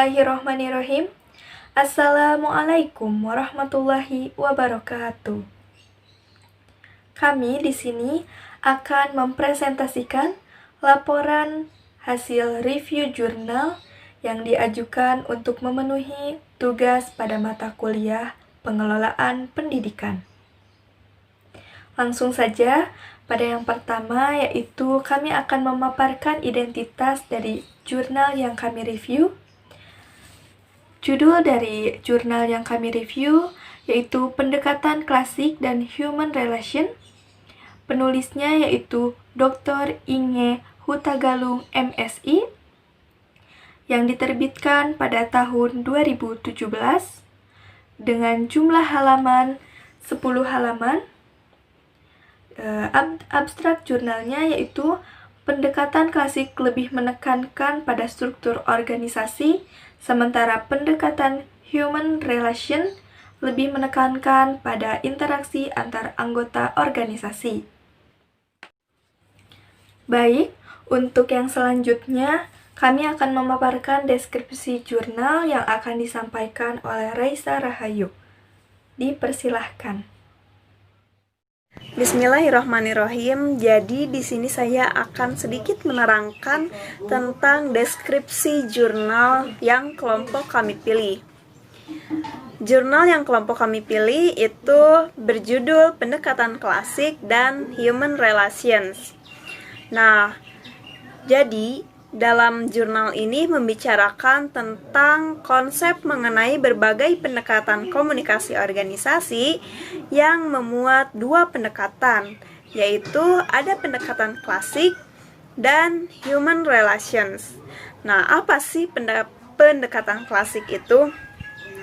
Bismillahirrohmanirrohim. Assalamualaikum warahmatullahi wabarakatuh. Kami di sini akan mempresentasikan laporan hasil review jurnal yang diajukan untuk memenuhi tugas pada mata kuliah pengelolaan pendidikan. Langsung saja, pada yang pertama yaitu kami akan memaparkan identitas dari jurnal yang kami review. Judul dari jurnal yang kami review yaitu Pendekatan Klasik dan Human Relation. Penulisnya yaitu Dr. Inge Hutagalung MSI yang diterbitkan pada tahun 2017 dengan jumlah halaman 10 halaman. Abstrak jurnalnya yaitu pendekatan klasik lebih menekankan pada struktur organisasi, sementara pendekatan human relation lebih menekankan pada interaksi antar anggota organisasi. Baik, untuk yang selanjutnya, kami akan memaparkan deskripsi jurnal yang akan disampaikan oleh Raisa Rahayu. Dipersilahkan. Bismillahirrahmanirrahim. Jadi di sini saya akan sedikit menerangkan tentang deskripsi jurnal yang kelompok kami pilih. Jurnal yang kelompok kami pilih itu berjudul Pendekatan Klasik dan Human Relations. Nah, jadi dalam jurnal ini membicarakan tentang konsep mengenai berbagai pendekatan komunikasi organisasi yang memuat dua pendekatan, yaitu ada pendekatan klasik dan human relations. Nah, apa sih pendekatan klasik itu?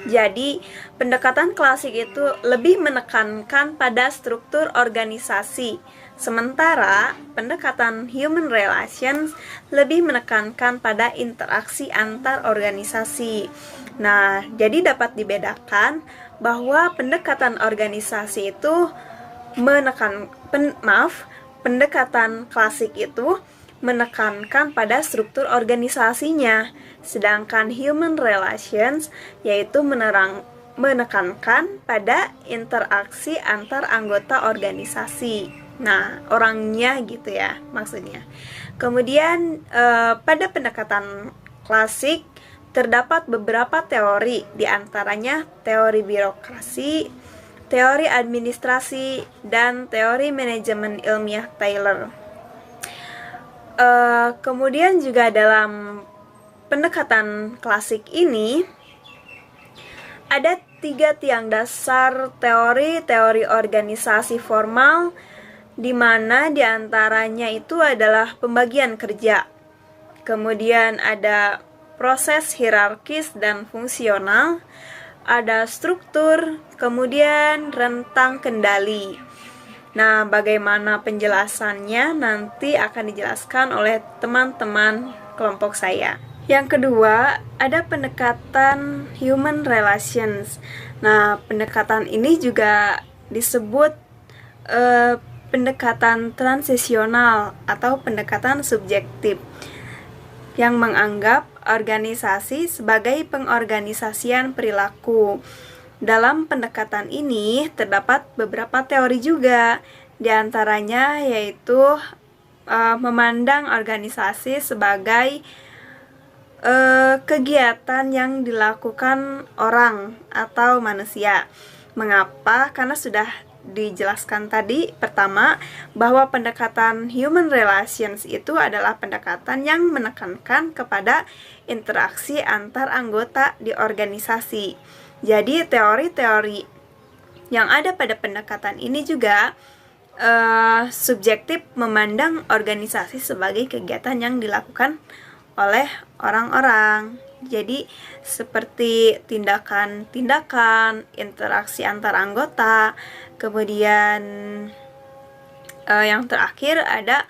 Jadi, pendekatan klasik itu lebih menekankan pada struktur organisasi, sementara pendekatan human relations lebih menekankan pada interaksi antar organisasi. Nah, jadi dapat dibedakan bahwa pendekatan organisasi itu pendekatan klasik itu menekankan pada struktur organisasinya, sedangkan human relations yaitu menekankan pada interaksi antar anggota organisasi. Nah, orangnya gitu ya maksudnya. Kemudian pada pendekatan klasik terdapat beberapa teori, diantaranya teori birokrasi, teori administrasi, dan teori manajemen ilmiah Taylor. Kemudian juga dalam pendekatan klasik ini ada 3 tiang dasar teori organisasi formal, di mana diantaranya itu adalah pembagian kerja. Kemudian ada proses hierarkis dan fungsional, ada struktur, kemudian rentang kendali. Nah, bagaimana penjelasannya nanti akan dijelaskan oleh teman-teman kelompok saya. Yang kedua, ada pendekatan human relations. Nah, pendekatan ini juga disebut pendekatan transisional atau pendekatan subjektif yang menganggap organisasi sebagai pengorganisasian perilaku. Dalam pendekatan ini terdapat beberapa teori juga, diantaranya yaitu memandang organisasi sebagai kegiatan yang dilakukan orang atau manusia. Mengapa? Karena sudah dijelaskan tadi pertama bahwa pendekatan human relations itu adalah pendekatan yang menekankan kepada interaksi antar anggota di organisasi. Jadi teori-teori yang ada pada pendekatan ini juga subjektif memandang organisasi sebagai kegiatan yang dilakukan oleh orang-orang. Jadi seperti tindakan-tindakan, interaksi antar anggota, kemudian yang terakhir ada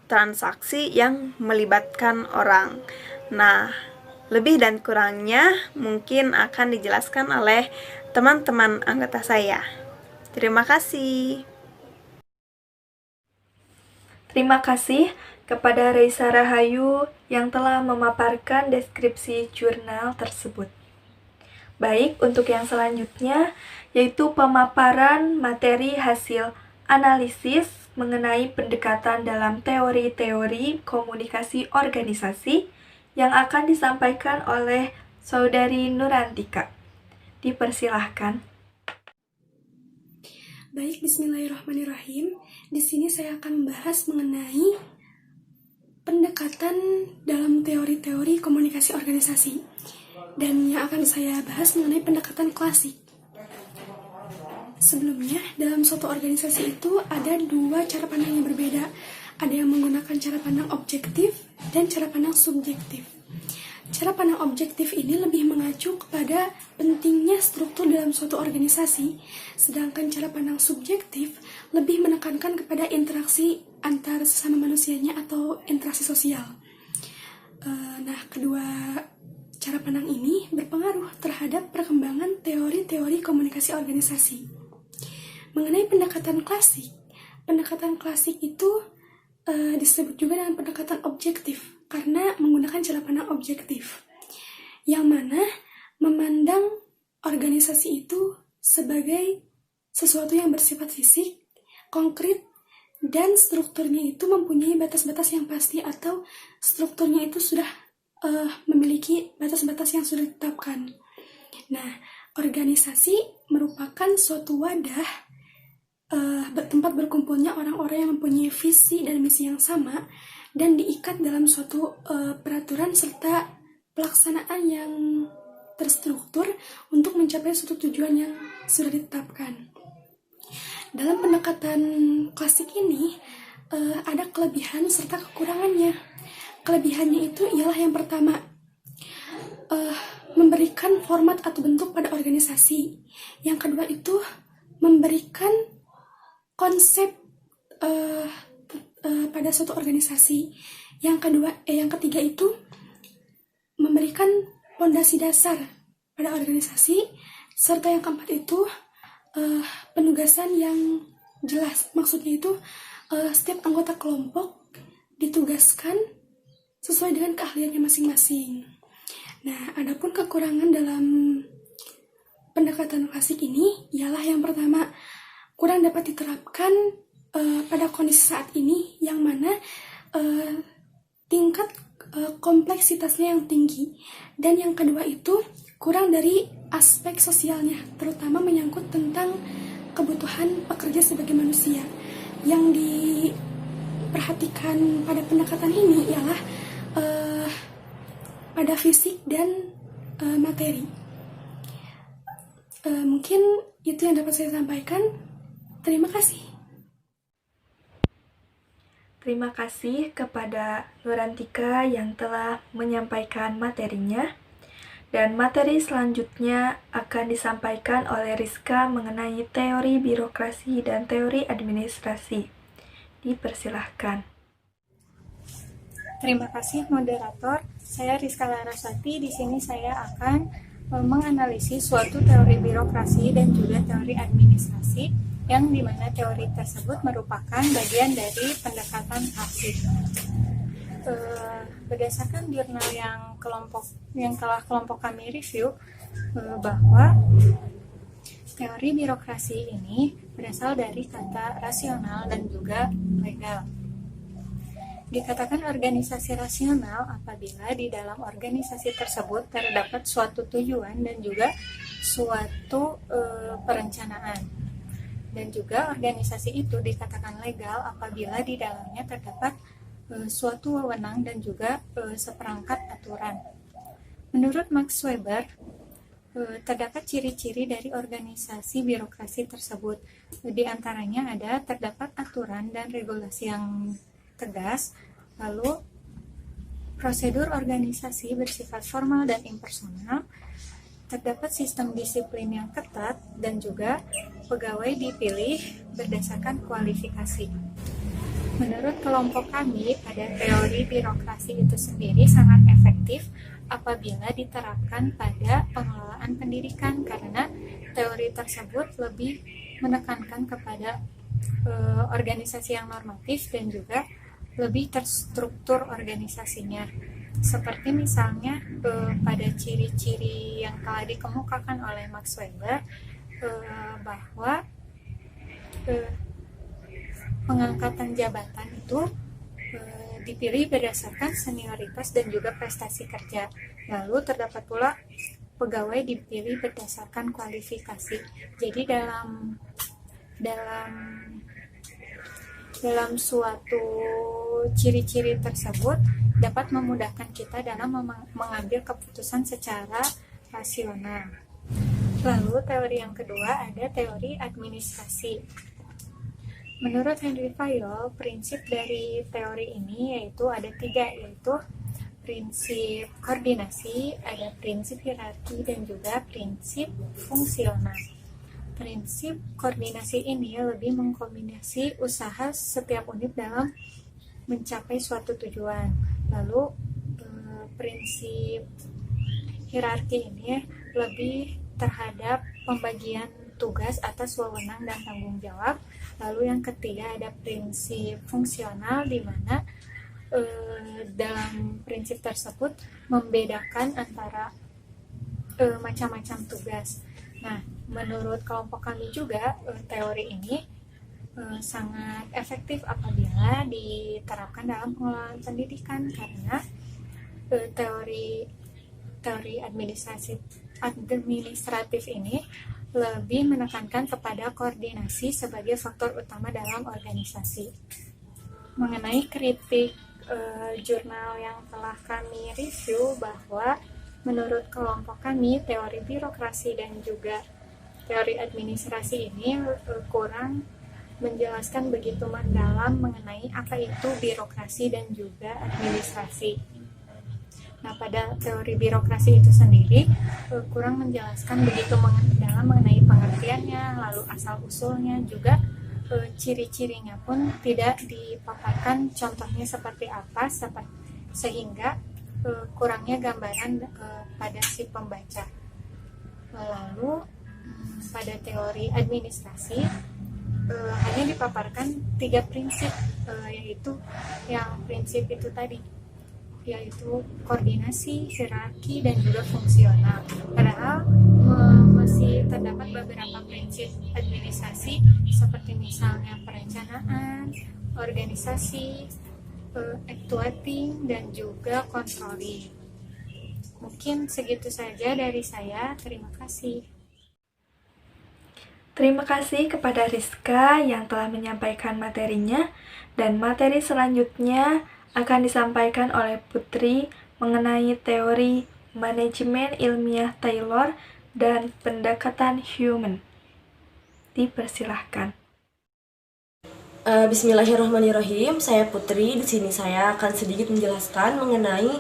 transaksi yang melibatkan orang. Nah, lebih dan kurangnya mungkin akan dijelaskan oleh teman-teman anggota saya. Terima kasih. Terima kasih kepada Reisa Rahayu yang telah memaparkan deskripsi jurnal tersebut. Baik, untuk yang selanjutnya, yaitu pemaparan materi hasil analisis mengenai pendekatan dalam teori-teori komunikasi organisasi yang akan disampaikan oleh Saudari Nurantika. Dipersilahkan. Baik, bismillahirrahmanirrahim. Di sini saya akan membahas mengenai pendekatan dalam teori-teori komunikasi organisasi. Dan yang akan saya bahas mengenai pendekatan klasik. Sebelumnya, dalam suatu organisasi itu ada dua cara pandang yang berbeda. Ada yang menggunakan cara pandang objektif dan cara pandang subjektif. Cara pandang objektif ini lebih mengacu kepada pentingnya struktur dalam suatu organisasi, sedangkan cara pandang subjektif lebih menekankan kepada interaksi antar sesama manusianya atau interaksi sosial. Nah, kedua cara pandang ini berpengaruh terhadap perkembangan teori-teori komunikasi organisasi. Mengenai pendekatan klasik itu disebut juga dengan pendekatan objektif karena menggunakan cara pandang objektif, yang mana memandang organisasi itu sebagai sesuatu yang bersifat fisik, konkret, dan strukturnya itu mempunyai batas-batas yang pasti atau strukturnya itu sudah memiliki batas-batas yang sudah ditetapkan. Nah, organisasi merupakan suatu wadah tempat berkumpulnya orang-orang yang mempunyai visi dan misi yang sama dan diikat dalam suatu peraturan serta pelaksanaan yang terstruktur untuk mencapai suatu tujuan yang sudah ditetapkan. Dalam pendekatan klasik ini ada kelebihan serta kekurangannya. Kelebihannya itu ialah yang pertama, memberikan format atau bentuk pada organisasi. Yang kedua itu memberikan konsep pada suatu organisasi. Yang ketiga itu memberikan fondasi dasar pada organisasi, serta yang keempat itu penugasan yang jelas. Maksudnya itu setiap anggota kelompok ditugaskan sesuai dengan keahliannya masing-masing. Nah, adapun kekurangan dalam pendekatan klasik ini ialah yang pertama, kurang dapat diterapkan pada kondisi saat ini, yang mana tingkat kompleksitasnya yang tinggi, dan yang kedua itu kurang dari aspek sosialnya, terutama menyangkut tentang kebutuhan pekerja sebagai manusia. Yang diperhatikan pada pendekatan ini ialah pada fisik dan materi. Mungkin itu yang dapat saya sampaikan. Terima kasih. Terima kasih kepada Nurantika yang telah menyampaikan materinya. Dan materi selanjutnya akan disampaikan oleh Rizka mengenai teori birokrasi dan teori administrasi. Dipersilahkan. Terima kasih moderator. Saya Rizka Larasati. Di sini saya akan menganalisis suatu teori birokrasi dan juga teori administrasi, yang dimana teori tersebut merupakan bagian dari pendekatan klasik. Berdasarkan jurnal yang telah kelompok kami review, bahwa teori birokrasi ini berasal dari kata rasional dan juga legal. Dikatakan organisasi rasional apabila di dalam organisasi tersebut terdapat suatu tujuan dan juga suatu perencanaan. Dan juga organisasi itu dikatakan legal apabila di dalamnya terdapat suatu wewenang dan juga seperangkat aturan. Menurut Max Weber, terdapat ciri-ciri dari organisasi birokrasi tersebut. Di antaranya terdapat aturan dan regulasi yang tegas, lalu prosedur organisasi bersifat formal dan impersonal, terdapat sistem disiplin yang ketat, dan juga pegawai dipilih berdasarkan kualifikasi. Menurut kelompok kami, pada teori birokrasi itu sendiri sangat efektif apabila diterapkan pada pengelolaan pendidikan, karena teori tersebut lebih menekankan kepada organisasi yang normatif dan juga lebih terstruktur organisasinya. Seperti misalnya pada ciri-ciri yang telah dikemukakan oleh Max Weber, bahwa pengangkatan jabatan itu dipilih berdasarkan senioritas dan juga prestasi kerja. Lalu terdapat pula pegawai dipilih berdasarkan kualifikasi. Jadi dalam suatu ciri-ciri tersebut dapat memudahkan kita dalam mengambil keputusan secara rasional. Lalu teori yang kedua ada teori administrasi. Menurut Henry Fayol, prinsip dari teori ini yaitu ada 3, yaitu prinsip koordinasi, ada prinsip hierarki, dan juga prinsip fungsional. Prinsip koordinasi ini lebih mengkombinasi usaha setiap unit dalam mencapai suatu tujuan. Lalu prinsip hierarki ini lebih terhadap pembagian tugas atas wewenang dan tanggung jawab. Lalu yang ketiga ada prinsip fungsional, di mana dalam prinsip tersebut membedakan antara macam-macam tugas. Nah, menurut kelompok kami juga teori ini sangat efektif apabila diterapkan dalam pengelolaan pendidikan, karena teori administratif ini lebih menekankan kepada koordinasi sebagai faktor utama dalam organisasi. Mengenai kritik jurnal yang telah kami review, bahwa menurut kelompok kami teori birokrasi dan juga teori administrasi ini kurang menjelaskan begitu mendalam mengenai apa itu birokrasi dan juga administrasi. Nah, pada teori birokrasi itu sendiri kurang menjelaskan begitu mendalam mengenai pengertiannya, lalu asal-usulnya, juga ciri-cirinya pun tidak dipaparkan contohnya seperti apa, sehingga kurangnya gambaran pada si pembaca. Lalu pada teori administrasi hanya dipaparkan 3 prinsip, yaitu yang prinsip itu tadi, yaitu koordinasi, hierarki, dan juga fungsional. Padahal masih terdapat beberapa prinsip administrasi seperti misalnya perencanaan, organisasi, actuating, dan juga controlling. Mungkin segitu saja dari saya. Terima kasih. Terima kasih kepada Rizka yang telah menyampaikan materinya, dan materi selanjutnya akan disampaikan oleh Putri mengenai teori manajemen ilmiah Taylor dan pendekatan human. Dipersilahkan. Bismillahirrahmanirrahim. Saya Putri. Di sini saya akan sedikit menjelaskan mengenai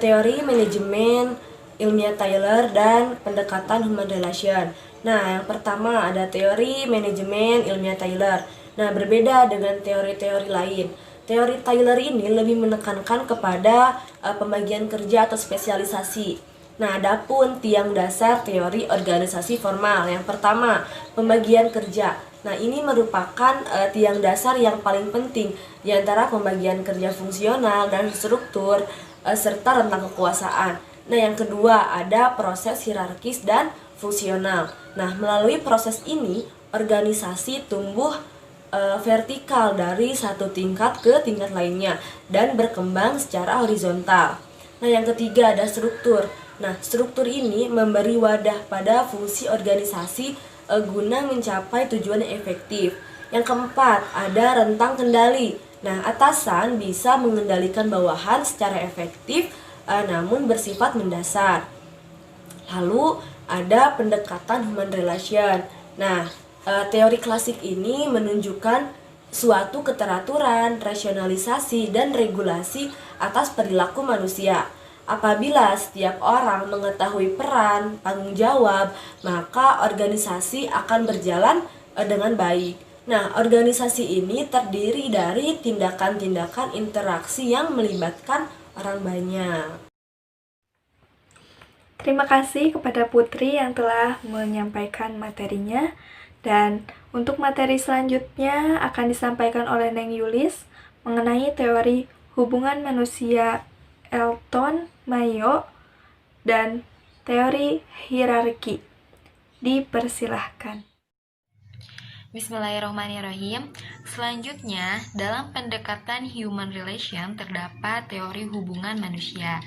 teori manajemen ilmiah Taylor dan pendekatan human relation. Nah, yang pertama ada teori manajemen ilmiah Taylor. Nah, berbeda dengan teori-teori lain. Teori Taylor ini lebih menekankan kepada pembagian kerja atau spesialisasi. Nah, adapun tiang dasar teori organisasi formal. Yang pertama, pembagian kerja. Nah, ini merupakan tiang dasar yang paling penting di antara pembagian kerja fungsional dan struktur serta rentang kekuasaan. Nah, yang kedua ada proses hierarkis dan fungsional. Nah, melalui proses ini organisasi tumbuh vertikal dari satu tingkat ke tingkat lainnya dan berkembang secara horizontal. Nah, yang ketiga ada struktur. Nah, struktur ini memberi wadah pada fungsi organisasi guna mencapai tujuan yang efektif. Yang keempat ada rentang kendali. Nah, atasan bisa mengendalikan bawahan secara efektif namun bersifat mendasar. Lalu ada pendekatan human relation. Nah, teori klasik ini menunjukkan suatu keteraturan, rasionalisasi, dan regulasi atas perilaku manusia. Apabila setiap orang mengetahui peran, tanggung jawab, maka organisasi akan berjalan dengan baik. Nah, organisasi ini terdiri dari tindakan-tindakan interaksi yang melibatkan orang banyak. Terima kasih kepada Putri yang telah menyampaikan materinya. Dan untuk materi selanjutnya akan disampaikan oleh Neng Yulis mengenai teori hubungan manusia Elton Mayo dan teori hierarki. Dipersilahkan. Bismillahirrahmanirrahim. Selanjutnya, dalam pendekatan human relation terdapat teori hubungan manusia.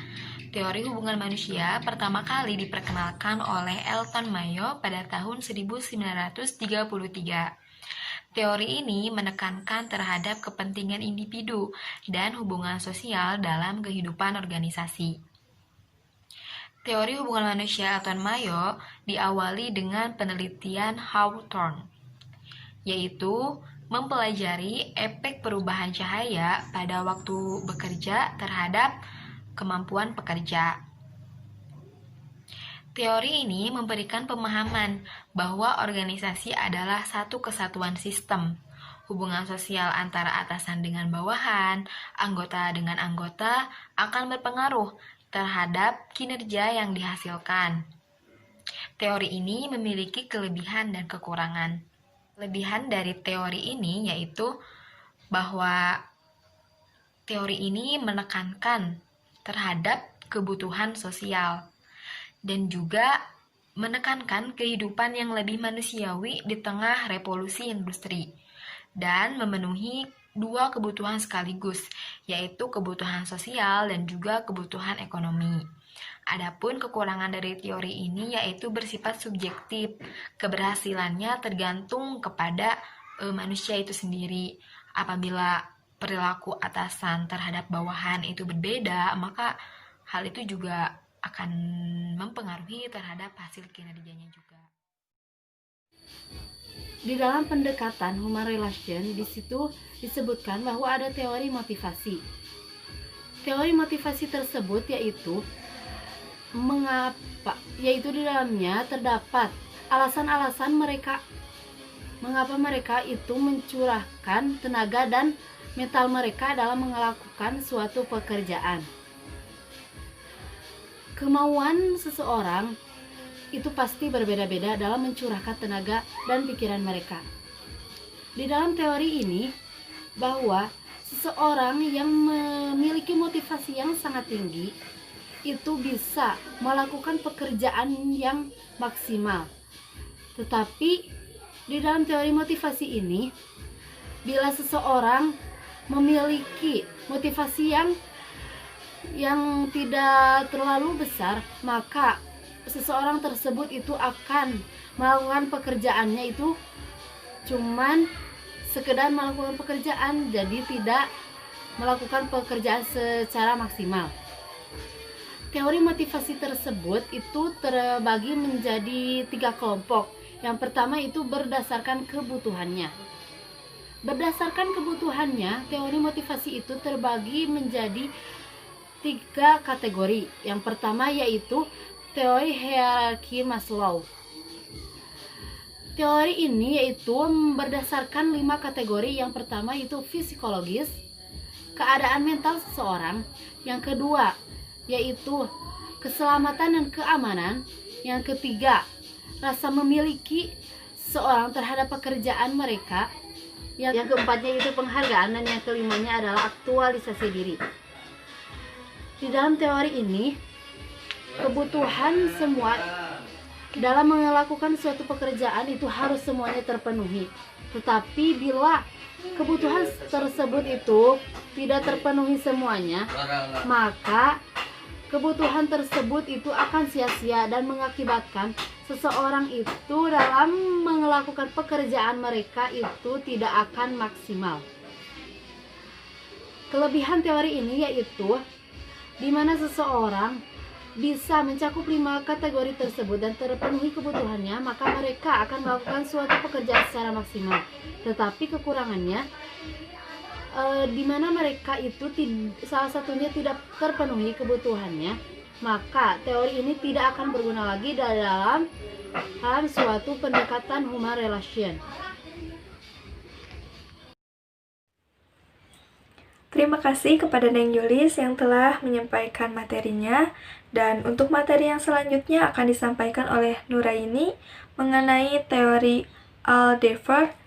Teori hubungan manusia pertama kali diperkenalkan oleh Elton Mayo pada tahun 1933. Teori ini menekankan terhadap kepentingan individu dan hubungan sosial dalam kehidupan organisasi. Teori hubungan manusia Elton Mayo diawali dengan penelitian Hawthorne, yaitu mempelajari efek perubahan cahaya pada waktu bekerja terhadap kemampuan pekerja. Teori ini memberikan pemahaman bahwa organisasi adalah satu kesatuan sistem. Hubungan sosial antara atasan dengan bawahan, anggota dengan anggota akan berpengaruh terhadap kinerja yang dihasilkan. Teori ini memiliki kelebihan dan kekurangan. Kelebihan dari teori ini yaitu bahwa teori ini menekankan terhadap kebutuhan sosial dan juga menekankan kehidupan yang lebih manusiawi di tengah revolusi industri dan memenuhi dua kebutuhan sekaligus, yaitu kebutuhan sosial dan juga kebutuhan ekonomi. Adapun kekurangan dari teori ini yaitu bersifat subjektif. Keberhasilannya tergantung kepada manusia itu sendiri. Apabila perilaku atasan terhadap bawahan itu berbeda, maka hal itu juga akan mempengaruhi terhadap hasil kinerjanya juga. Di dalam pendekatan human relation, di situ disebutkan bahwa ada teori motivasi. Teori motivasi tersebut yaitu di dalamnya terdapat alasan-alasan mereka mengapa mereka itu mencurahkan tenaga dan mental mereka dalam melakukan suatu pekerjaan. Kemauan seseorang itu pasti berbeda-beda dalam mencurahkan tenaga dan pikiran mereka. Di dalam teori ini, bahwa seseorang yang memiliki motivasi yang sangat tinggi itu bisa melakukan pekerjaan yang maksimal. Tetapi di dalam teori motivasi ini, bila seseorang memiliki motivasi yang tidak terlalu besar, maka seseorang tersebut itu akan melakukan pekerjaannya itu cuman sekedar melakukan pekerjaan, jadi tidak melakukan pekerjaan secara maksimal. Teori motivasi tersebut itu terbagi menjadi 3 kelompok. Yang pertama itu berdasarkan kebutuhannya. Berdasarkan kebutuhannya, teori motivasi itu terbagi menjadi 3 kategori. Yang pertama yaitu teori hierarki Maslow. Teori ini yaitu berdasarkan 5 kategori. Yang pertama itu psikologis, keadaan mental seseorang. Yang kedua yaitu keselamatan dan keamanan. Yang ketiga, rasa memiliki seseorang terhadap pekerjaan mereka. Yang keempatnya itu penghargaan, dan yang kelimanya adalah aktualisasi diri. Di dalam teori ini, kebutuhan semua dalam melakukan suatu pekerjaan itu harus semuanya terpenuhi. Tetapi bila kebutuhan tersebut itu tidak terpenuhi semuanya, maka kebutuhan tersebut itu akan sia-sia dan mengakibatkan seseorang itu dalam melakukan pekerjaan mereka itu tidak akan maksimal. Kelebihan teori ini yaitu di mana seseorang bisa mencakup 5 kategori tersebut dan terpenuhi kebutuhannya, maka mereka akan melakukan suatu pekerjaan secara maksimal. Tetapi kekurangannya di mana mereka itu salah satunya tidak terpenuhi kebutuhannya, maka teori ini tidak akan berguna lagi dalam suatu pendekatan human relation. Terima kasih kepada Neng Yulis yang telah menyampaikan materinya, dan untuk materi yang selanjutnya akan disampaikan oleh Nuraini mengenai teori Aldefer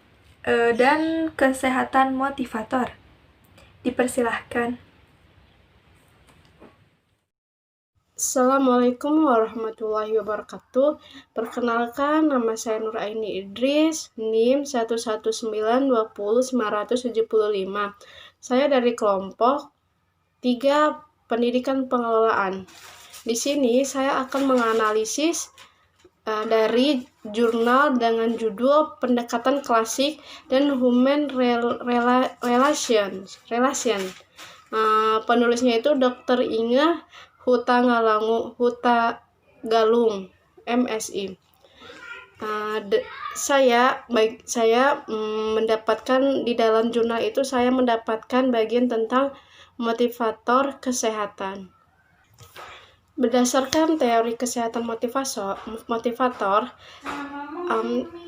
dan kesehatan motivator. Dipersilahkan. Assalamualaikum warahmatullahi wabarakatuh. Perkenalkan, nama saya Nuraini Idris, NIM 11920-975. Saya dari kelompok 3 Pendidikan Pengelolaan. Di sini saya akan menganalisis dari jurnal dengan judul Pendekatan Klasik dan Human Relation. Penulisnya itu Dr. Inge Huta Galung, MSI. Saya mendapatkan di dalam jurnal itu, saya mendapatkan bagian tentang motivator kesehatan. Berdasarkan teori kesehatan motivator,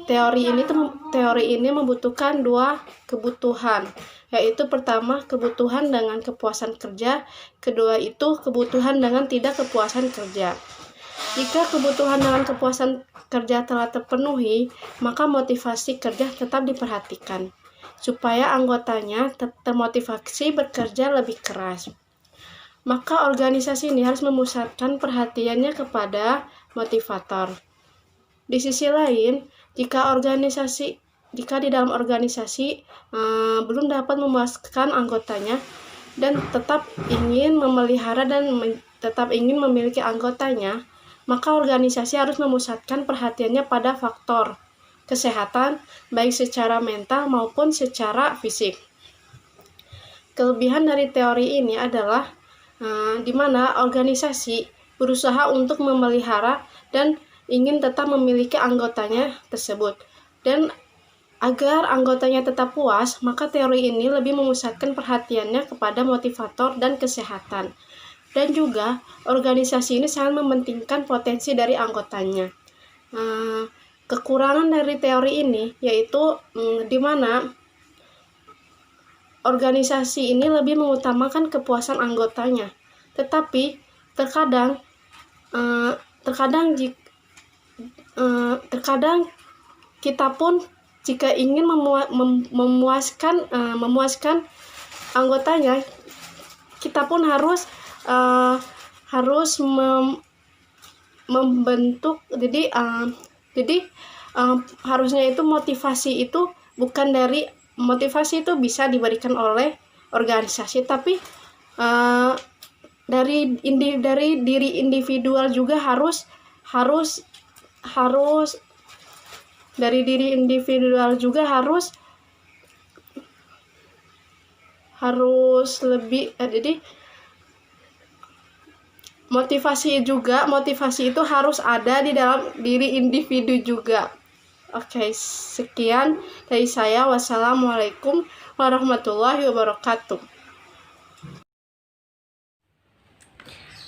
teori ini membutuhkan 2 kebutuhan, yaitu pertama kebutuhan dengan kepuasan kerja, kedua itu kebutuhan dengan tidak kepuasan kerja. Jika kebutuhan dengan kepuasan kerja telah terpenuhi, maka motivasi kerja tetap diperhatikan, supaya anggotanya termotivasi bekerja lebih keras. Maka organisasi ini harus memusatkan perhatiannya kepada motivator. Di sisi lain, jika di dalam organisasi belum dapat memuaskan anggotanya dan tetap ingin memelihara dan tetap ingin memiliki anggotanya, maka organisasi harus memusatkan perhatiannya pada faktor kesehatan, baik secara mental maupun secara fisik. Kelebihan dari teori ini adalah di mana organisasi berusaha untuk memelihara dan ingin tetap memiliki anggotanya tersebut. Dan agar anggotanya tetap puas, maka teori ini lebih memusatkan perhatiannya kepada motivator dan kesehatan. Dan juga organisasi ini sangat mementingkan potensi dari anggotanya. Kekurangan dari teori ini yaitu di mana organisasi ini lebih mengutamakan kepuasan anggotanya, tetapi terkadang kita pun jika ingin memuaskan anggotanya, kita pun harus membentuk. Jadi harusnya itu motivasi itu bukan dari motivasi itu bisa diberikan oleh organisasi, tapi dari diri individual juga harus dari diri individual juga harus lebih. Jadi motivasi itu harus ada di dalam diri individu juga. Oke, sekian dari saya. Wassalamualaikum warahmatullahi wabarakatuh.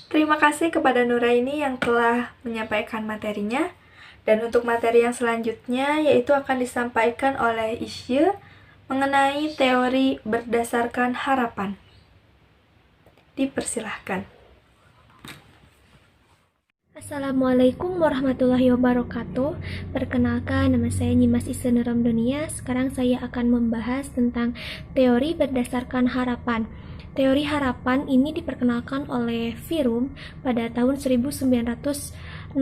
Terima kasih kepada Nuraini yang telah menyampaikan materinya. Dan untuk materi yang selanjutnya yaitu akan disampaikan oleh Isya mengenai teori berdasarkan harapan. Dipersilahkan. Assalamualaikum warahmatullahi wabarakatuh. Perkenalkan, nama saya Nyimas Isya Ramdonia. Sekarang saya akan membahas tentang teori berdasarkan harapan. Teori harapan ini diperkenalkan oleh Fromm pada tahun 1964.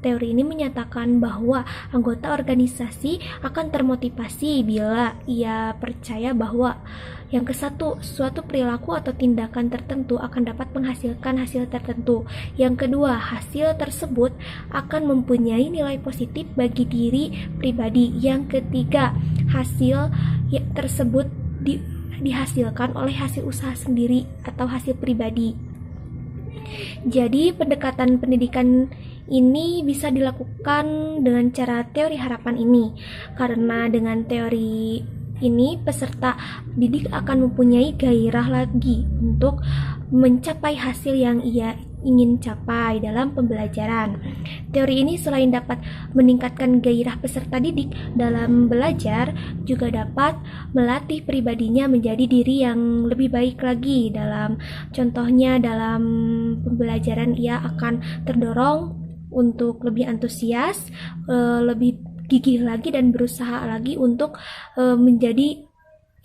Teori ini menyatakan bahwa anggota organisasi akan termotivasi bila ia percaya bahwa yang kesatu, suatu perilaku atau tindakan tertentu akan dapat menghasilkan hasil tertentu. Yang kedua, hasil tersebut akan mempunyai nilai positif bagi diri pribadi. Yang ketiga, hasil tersebut dihasilkan oleh hasil usaha sendiri atau hasil pribadi. Jadi, pendekatan pendidikan ini bisa dilakukan dengan cara teori harapan ini, karena dengan teori ini peserta didik akan mempunyai gairah lagi untuk mencapai hasil yang ia ingin capai dalam pembelajaran. Teori ini selain dapat meningkatkan gairah peserta didik dalam belajar, juga dapat melatih pribadinya menjadi diri yang lebih baik lagi. Contohnya dalam pembelajaran ia akan terdorong untuk lebih antusias, lebih gigih lagi dan berusaha lagi untuk menjadi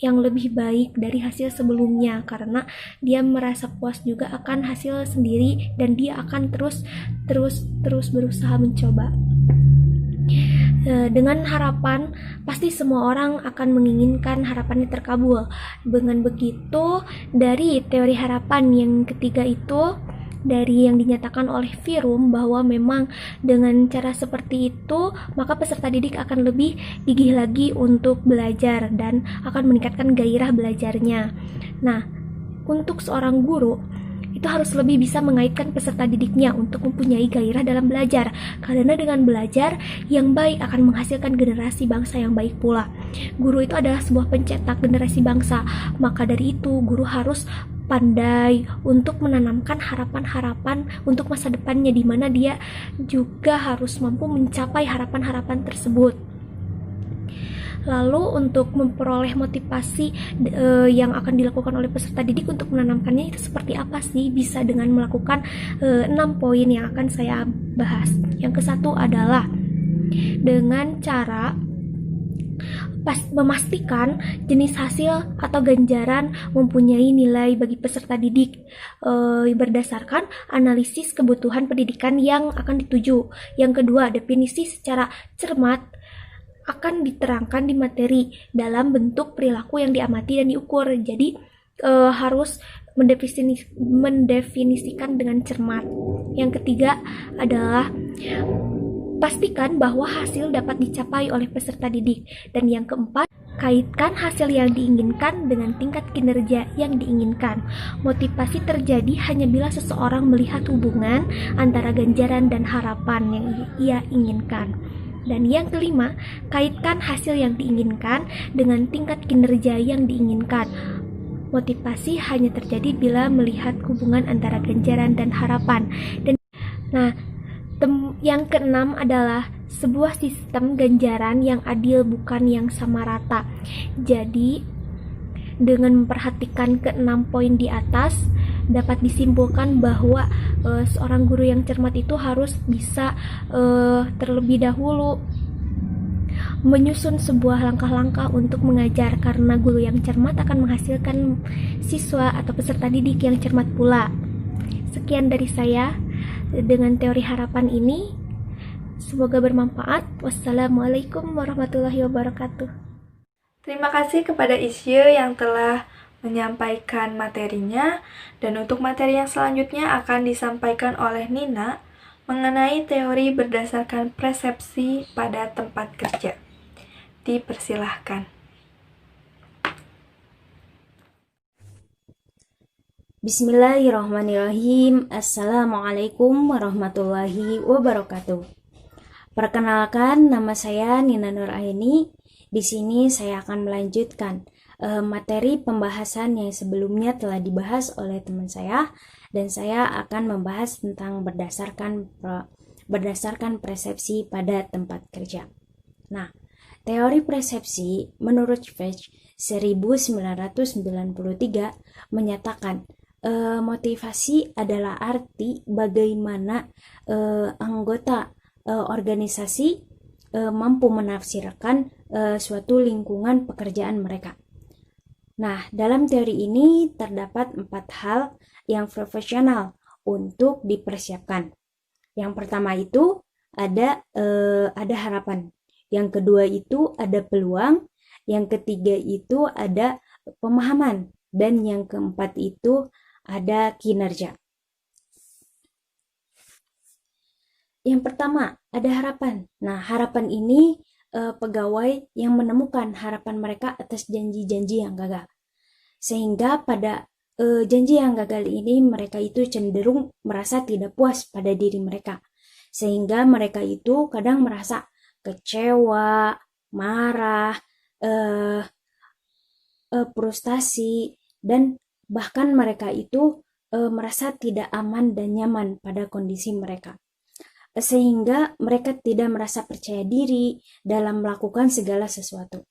yang lebih baik dari hasil sebelumnya, karena dia merasa puas juga akan hasil sendiri dan dia akan terus berusaha mencoba. Dengan harapan, pasti semua orang akan menginginkan harapannya terkabul. Dengan begitu, dari teori harapan yang ketiga itu, dari yang dinyatakan oleh Virum bahwa memang dengan cara seperti itu maka peserta didik akan lebih gigih lagi untuk belajar dan akan meningkatkan gairah belajarnya. Nah, untuk seorang guru itu harus lebih bisa mengaitkan peserta didiknya untuk mempunyai gairah dalam belajar, karena dengan belajar yang baik akan menghasilkan generasi bangsa yang baik pula. Guru itu adalah sebuah pencetak generasi bangsa, maka dari itu guru harus pandai untuk menanamkan harapan-harapan untuk masa depannya, di mana dia juga harus mampu mencapai harapan-harapan tersebut. Lalu untuk memperoleh motivasi yang akan dilakukan oleh peserta didik untuk menanamkannya itu seperti apa sih? Bisa dengan melakukan 6 poin yang akan saya bahas. Yang kesatu adalah dengan cara memastikan jenis hasil atau ganjaran mempunyai nilai bagi peserta didik berdasarkan analisis kebutuhan pendidikan yang akan dituju. Yang kedua, definisi secara cermat akan diterangkan di materi dalam bentuk perilaku yang diamati dan diukur. Jadi harus mendefinisikan dengan cermat. Yang ketiga adalah pastikan bahwa hasil dapat dicapai oleh peserta didik. Dan yang keempat, kaitkan hasil yang diinginkan dengan tingkat kinerja yang diinginkan. Motivasi terjadi hanya bila seseorang melihat hubungan antara ganjaran dan harapan yang ia inginkan. Dan yang kelima, kaitkan hasil yang diinginkan dengan tingkat kinerja yang diinginkan. Motivasi hanya terjadi bila melihat hubungan antara ganjaran dan harapan. Yang keenam adalah sebuah sistem ganjaran yang adil, bukan yang sama rata. Jadi, dengan memperhatikan ke-6 poin di atas, dapat disimpulkan bahwa seorang guru yang cermat itu harus bisa terlebih dahulu menyusun sebuah langkah-langkah untuk mengajar, karena guru yang cermat akan menghasilkan siswa atau peserta didik yang cermat pula. Sekian dari saya dengan teori harapan ini. Semoga bermanfaat. Wassalamualaikum warahmatullahi wabarakatuh. Terima kasih kepada Isye yang telah menyampaikan materinya, dan untuk materi yang selanjutnya akan disampaikan oleh Nina mengenai teori berdasarkan persepsi pada tempat kerja. Dipersilahkan. Bismillahirrahmanirrahim. Assalamualaikum warahmatullahi wabarakatuh. Perkenalkan, nama saya Nina Nuraini. Di sini saya akan melanjutkan materi pembahasan yang sebelumnya telah dibahas oleh teman saya, dan saya akan membahas tentang berdasarkan persepsi pada tempat kerja. Nah, teori persepsi menurut Fetch 1993 menyatakan motivasi adalah arti bagaimana anggota organisasi mampu menafsirkan suatu lingkungan pekerjaan mereka. Nah, dalam teori ini terdapat 4 hal yang profesional untuk dipersiapkan. Yang pertama itu ada harapan. Yang kedua itu ada peluang. Yang ketiga itu ada pemahaman. Dan yang keempat itu ada kinerja. Yang pertama, ada harapan. Nah, harapan ini pegawai yang menemukan harapan mereka atas janji-janji yang gagal. Sehingga pada janji yang gagal ini mereka itu cenderung merasa tidak puas pada diri mereka. Sehingga mereka itu kadang merasa kecewa, marah, frustasi, dan bahkan mereka itu merasa tidak aman dan nyaman pada kondisi mereka. Sehingga mereka tidak merasa percaya diri dalam melakukan segala sesuatu.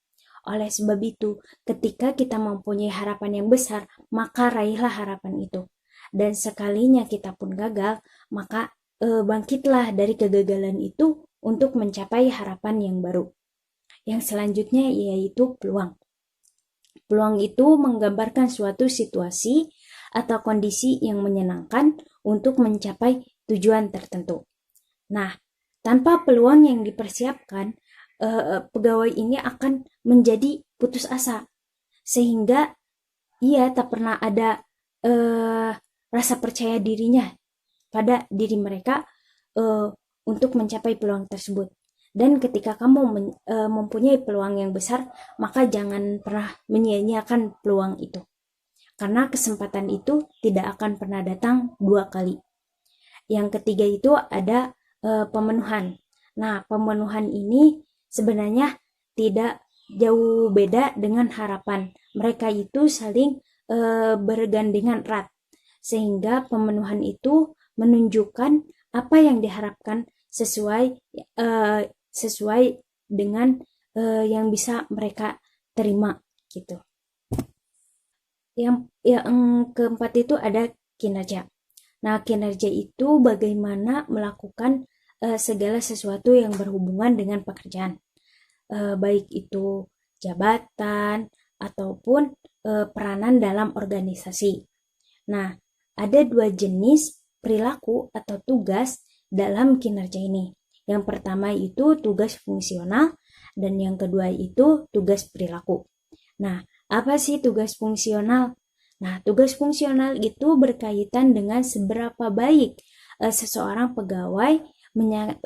Oleh sebab itu, ketika kita mempunyai harapan yang besar, maka raihlah harapan itu. Dan sekalinya kita pun gagal, maka bangkitlah dari kegagalan itu untuk mencapai harapan yang baru. Yang selanjutnya yaitu peluang. Peluang itu menggambarkan suatu situasi atau kondisi yang menyenangkan untuk mencapai tujuan tertentu. Nah, tanpa peluang yang dipersiapkan, pegawai ini akan menjadi putus asa, sehingga ia tak pernah ada rasa percaya dirinya pada diri mereka untuk mencapai peluang tersebut. Dan ketika kamu mempunyai peluang yang besar, maka jangan pernah menyia-nyiakan peluang itu. Karena kesempatan itu tidak akan pernah datang 2 kali. Yang ketiga itu ada pemenuhan. Nah, pemenuhan ini sebenarnya tidak jauh beda dengan harapan. Mereka itu saling bergandengan erat. Sehingga pemenuhan itu menunjukkan apa yang diharapkan sesuai dengan yang bisa mereka terima gitu. Yang keempat itu ada kinerja. Nah, kinerja itu bagaimana melakukan segala sesuatu yang berhubungan dengan pekerjaan, baik itu jabatan ataupun peranan dalam organisasi. Nah, ada 2 jenis perilaku atau tugas dalam kinerja ini. Yang pertama itu tugas fungsional dan yang kedua itu tugas perilaku. Nah, apa sih tugas fungsional? Nah, tugas fungsional itu berkaitan dengan seberapa baik seseorang pegawai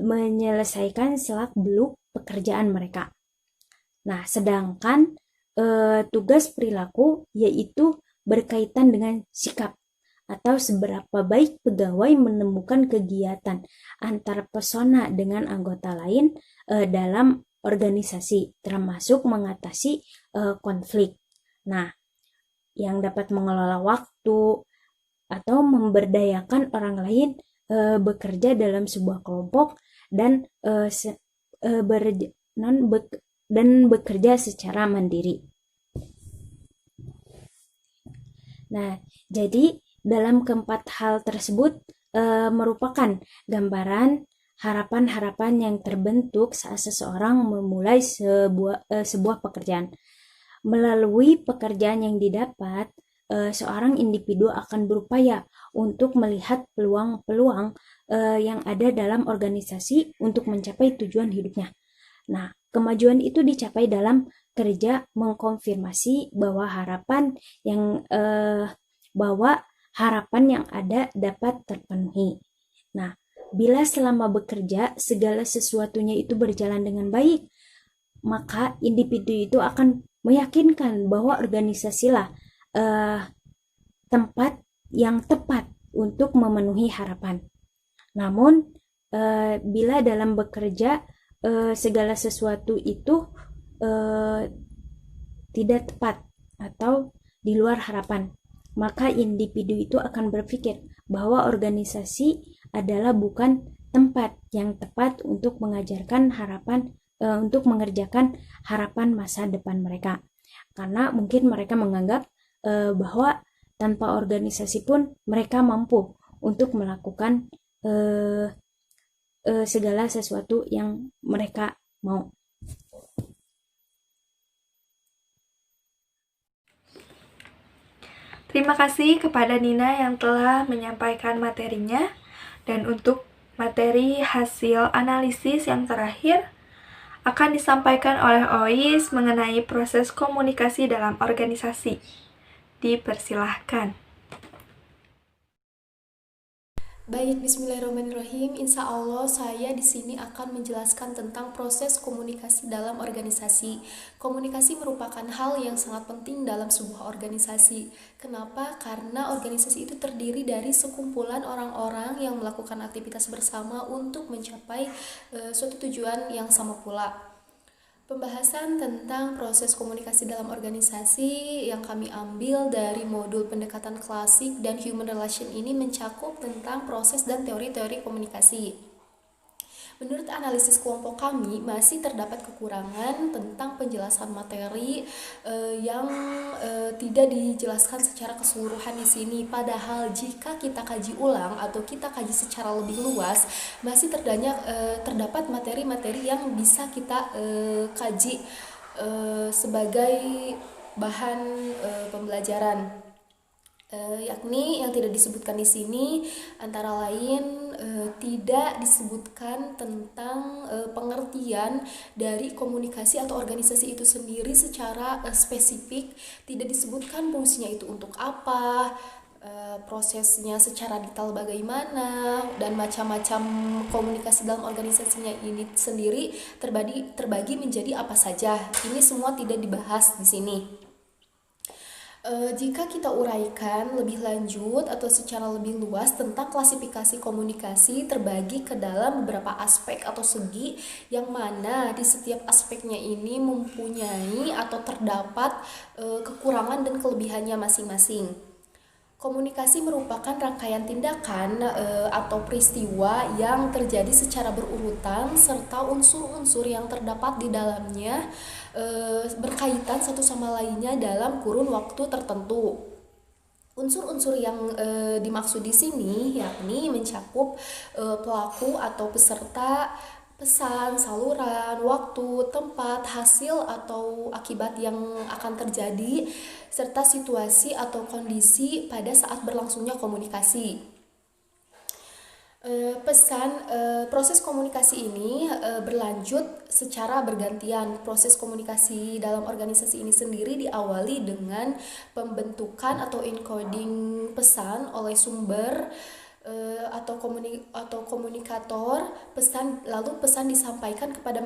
menyelesaikan selak-beluk pekerjaan mereka. Nah, sedangkan tugas perilaku yaitu berkaitan dengan sikap atau seberapa baik pegawai menemukan kegiatan antar persona dengan anggota lain dalam organisasi, termasuk mengatasi konflik. Nah, yang dapat mengelola waktu atau memberdayakan orang lain bekerja dalam sebuah kelompok dan bekerja secara mandiri. Nah, jadi dalam keempat hal tersebut merupakan gambaran harapan-harapan yang terbentuk saat seseorang memulai sebuah pekerjaan. Melalui pekerjaan yang didapat, seorang individu akan berupaya untuk melihat peluang-peluang yang ada dalam organisasi untuk mencapai tujuan hidupnya. Nah, kemajuan itu dicapai dalam kerja mengkonfirmasi bahwa harapan yang ada dapat terpenuhi. Nah, bila selama bekerja segala sesuatunya itu berjalan dengan baik, maka individu itu akan meyakinkan bahwa organisasilah tempat yang tepat untuk memenuhi harapan. Namun, bila dalam bekerja segala sesuatu itu tidak tepat atau di luar harapan, maka individu itu akan berpikir bahwa organisasi adalah bukan tempat yang tepat untuk mengerjakan harapan masa depan mereka. Karena mungkin mereka menganggap bahwa tanpa organisasi pun mereka mampu untuk melakukan segala sesuatu yang mereka mau. Terima kasih kepada Nina yang telah menyampaikan materinya. Dan untuk materi hasil analisis yang terakhir akan disampaikan oleh Ois mengenai proses komunikasi dalam organisasi. Dipersilahkan. Baik, bismillahirrahmanirrahim. Insya Allah saya di sini akan menjelaskan tentang proses komunikasi dalam organisasi. Komunikasi merupakan hal yang sangat penting dalam sebuah organisasi. Kenapa? Karena organisasi itu terdiri dari sekumpulan orang-orang yang melakukan aktivitas bersama untuk mencapai suatu tujuan yang sama pula. Pembahasan tentang proses komunikasi dalam organisasi yang kami ambil dari modul pendekatan klasik dan human relation ini mencakup tentang proses dan teori-teori komunikasi. Menurut analisis kelompok kami, masih terdapat kekurangan tentang penjelasan materi yang tidak dijelaskan secara keseluruhan di sini. Padahal jika kita kaji ulang atau kita kaji secara lebih luas, masih terdapat materi-materi yang bisa kita kaji sebagai bahan pembelajaran. Yakni yang tidak disebutkan di sini antara lain tidak disebutkan tentang pengertian dari komunikasi atau organisasi itu sendiri secara spesifik, tidak disebutkan fungsinya itu untuk apa, prosesnya secara detail bagaimana, dan macam-macam komunikasi dalam organisasinya ini sendiri terbagi menjadi apa saja. Ini semua tidak dibahas di sini. Jika kita uraikan lebih lanjut atau secara lebih luas tentang klasifikasi komunikasi terbagi ke dalam beberapa aspek atau segi, yang mana di setiap aspeknya ini mempunyai atau terdapat kekurangan dan kelebihannya masing-masing. Komunikasi merupakan rangkaian tindakan atau peristiwa yang terjadi secara berurutan serta unsur-unsur yang terdapat di dalamnya berkaitan satu sama lainnya dalam kurun waktu tertentu. Unsur-unsur yang dimaksud di sini yakni mencakup pelaku atau peserta, pesan, saluran, waktu, tempat, hasil atau akibat yang akan terjadi, serta situasi atau kondisi pada saat berlangsungnya komunikasi. Proses komunikasi ini berlanjut secara bergantian. Proses komunikasi dalam organisasi ini sendiri diawali dengan pembentukan atau encoding pesan oleh sumber atau komunikator pesan, lalu pesan disampaikan kepada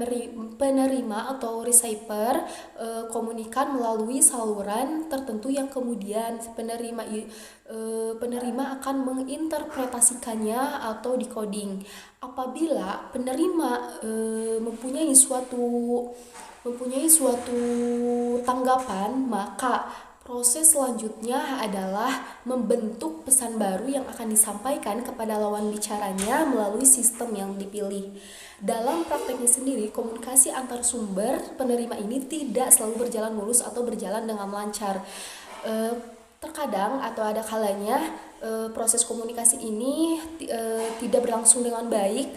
penerima atau receiver komunikan melalui saluran tertentu yang kemudian penerima akan menginterpretasikannya atau decoding. Apabila penerima mempunyai suatu tanggapan, maka proses selanjutnya adalah membentuk pesan baru yang akan disampaikan kepada lawan bicaranya melalui sistem yang dipilih. Dalam prakteknya sendiri, komunikasi antar sumber penerima ini tidak selalu berjalan mulus atau berjalan dengan lancar. Terkadang atau ada kalanya proses komunikasi ini tidak berlangsung dengan baik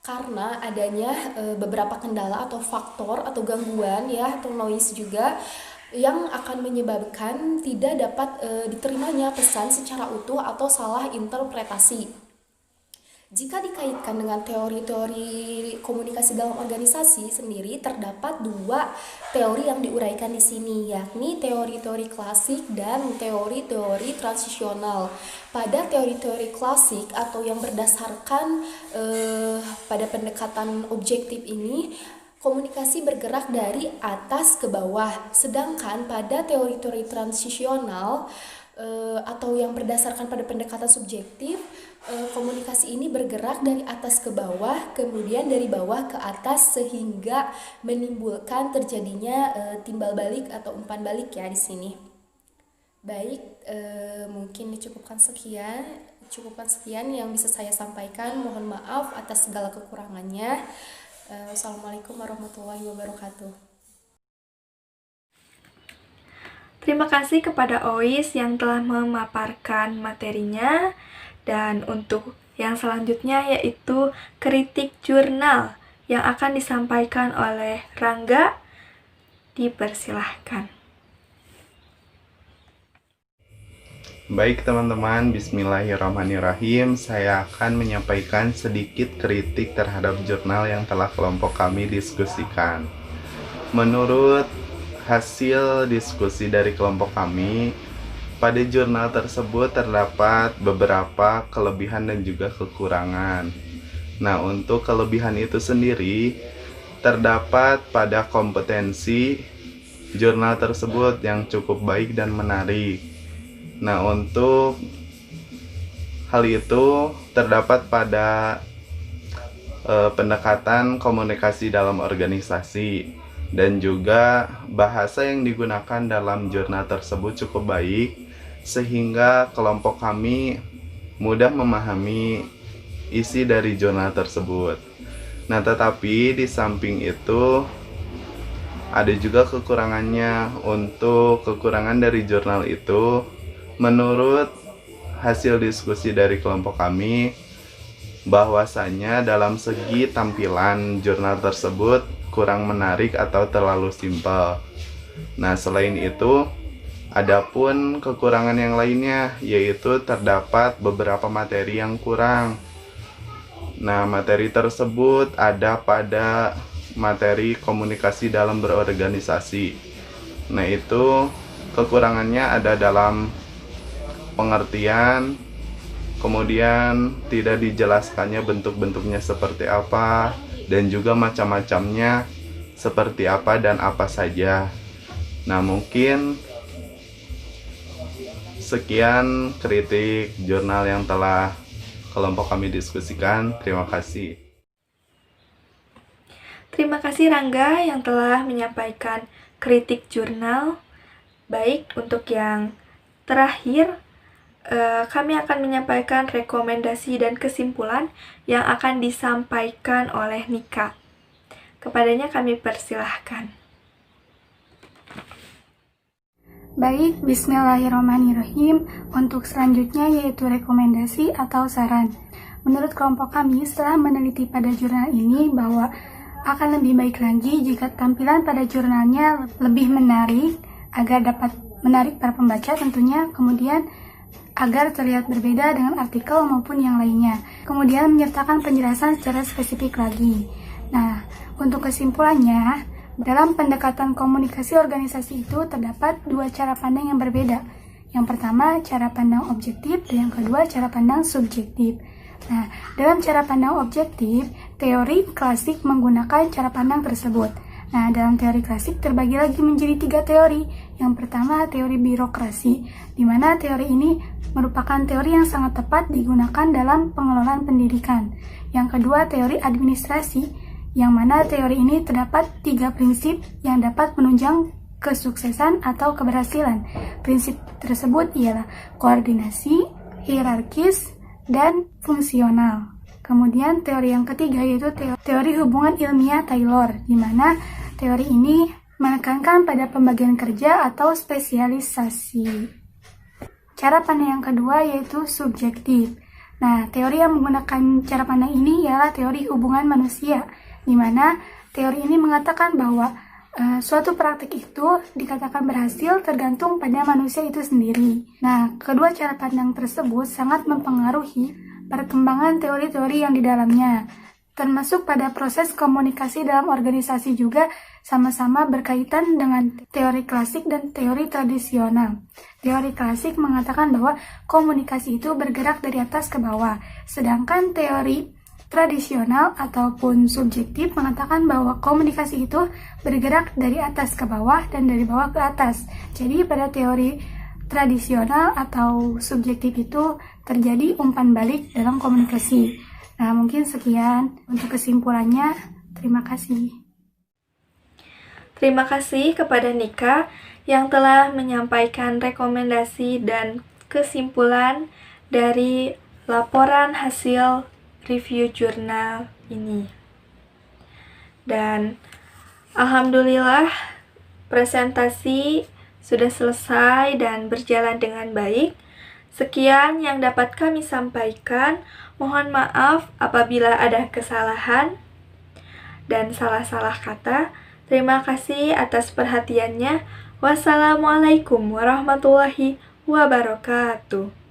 karena adanya beberapa kendala atau faktor atau gangguan atau noise juga yang akan menyebabkan tidak dapat diterimanya pesan secara utuh atau salah interpretasi. Jika dikaitkan dengan teori-teori komunikasi dalam organisasi sendiri, terdapat dua teori yang diuraikan di sini, yakni teori-teori klasik dan teori-teori transisional. Pada teori-teori klasik atau yang berdasarkan pada pendekatan objektif ini, komunikasi bergerak dari atas ke bawah, sedangkan pada teori-teori transisional atau yang berdasarkan pada pendekatan subjektif, komunikasi ini bergerak dari atas ke bawah, kemudian dari bawah ke atas sehingga menimbulkan terjadinya timbal balik atau umpan balik di sini. Baik, mungkin dicukupkan sekian yang bisa saya sampaikan. Mohon maaf atas segala kekurangannya. Wassalamualaikum warahmatullahi wabarakatuh. Terima kasih kepada Ois yang telah memaparkan materinya. Dan untuk yang selanjutnya yaitu kritik jurnal yang akan disampaikan oleh Rangga. Dipersilahkan. Baik teman-teman, bismillahirrahmanirrahim. Saya akan menyampaikan sedikit kritik terhadap jurnal yang telah kelompok kami diskusikan. Menurut hasil diskusi dari kelompok kami, pada jurnal tersebut terdapat beberapa kelebihan dan juga kekurangan. Nah, untuk kelebihan itu sendiri terdapat pada kompetensi jurnal tersebut yang cukup baik dan menarik. Nah, untuk hal itu terdapat pada pendekatan komunikasi dalam organisasi, dan juga bahasa yang digunakan dalam jurnal tersebut cukup baik sehingga kelompok kami mudah memahami isi dari jurnal tersebut. Nah, tetapi di samping itu ada juga kekurangannya. Untuk kekurangan dari jurnal itu, menurut hasil diskusi dari kelompok kami, bahwasanya dalam segi tampilan jurnal tersebut kurang menarik atau terlalu simpel. Nah, selain itu, adapun kekurangan yang lainnya, yaitu terdapat beberapa materi yang kurang. Nah, materi tersebut ada pada materi komunikasi dalam berorganisasi. Nah, itu kekurangannya ada dalam pengertian, kemudian tidak dijelaskannya bentuk-bentuknya seperti apa, dan juga macam-macamnya seperti apa dan apa saja. Nah, mungkin sekian kritik jurnal yang telah kelompok kami diskusikan. Terima kasih. Terima kasih Rangga yang telah menyampaikan kritik jurnal. Baik, untuk yang terakhir, kami akan menyampaikan rekomendasi dan kesimpulan yang akan disampaikan oleh Nika. Kepadanya kami persilahkan. Baik, bismillahirrahmanirrahim. Untuk selanjutnya yaitu rekomendasi atau saran. Menurut kelompok kami, setelah meneliti pada jurnal ini bahwa akan lebih baik lagi jika tampilan pada jurnalnya lebih menarik, agar dapat menarik para pembaca tentunya, kemudian agar terlihat berbeda dengan artikel maupun yang lainnya. Kemudian menyertakan penjelasan secara spesifik lagi. Nah, untuk kesimpulannya, dalam pendekatan komunikasi organisasi itu terdapat dua cara pandang yang berbeda. Yang pertama, cara pandang objektif, dan yang kedua, cara pandang subjektif. Nah, dalam cara pandang objektif, teori klasik menggunakan cara pandang tersebut. Nah, dalam teori klasik terbagi lagi menjadi 3 teori. Yang pertama, teori birokrasi, di mana teori ini merupakan teori yang sangat tepat digunakan dalam pengelolaan pendidikan. Yang kedua, teori administrasi, yang mana teori ini terdapat 3 prinsip yang dapat menunjang kesuksesan atau keberhasilan. Prinsip tersebut ialah koordinasi, hierarkis, dan fungsional. Kemudian teori yang ketiga yaitu teori hubungan ilmiah Taylor, di mana teori ini menekankan pada pembagian kerja atau spesialisasi. Cara pandang yang kedua yaitu subjektif. Nah, teori yang menggunakan cara pandang ini ialah teori hubungan manusia, di mana teori ini mengatakan bahwa suatu praktik itu dikatakan berhasil tergantung pada manusia itu sendiri. Nah, kedua cara pandang tersebut sangat mempengaruhi perkembangan teori-teori yang di dalamnya, termasuk pada proses komunikasi dalam organisasi juga sama-sama berkaitan dengan teori klasik dan teori tradisional. Teori klasik mengatakan bahwa komunikasi itu bergerak dari atas ke bawah, sedangkan teori tradisional ataupun subjektif mengatakan bahwa komunikasi itu bergerak dari atas ke bawah dan dari bawah ke atas. Jadi pada teori tradisional atau subjektif itu terjadi umpan balik dalam komunikasi. Nah, mungkin sekian untuk kesimpulannya. Terima kasih. Terima kasih kepada Nika yang telah menyampaikan rekomendasi dan kesimpulan dari laporan hasil review jurnal ini. Dan alhamdulillah presentasi sudah selesai dan berjalan dengan baik. Sekian yang dapat kami sampaikan. Mohon maaf apabila ada kesalahan dan salah-salah kata. Terima kasih atas perhatiannya. Wassalamualaikum warahmatullahi wabarakatuh.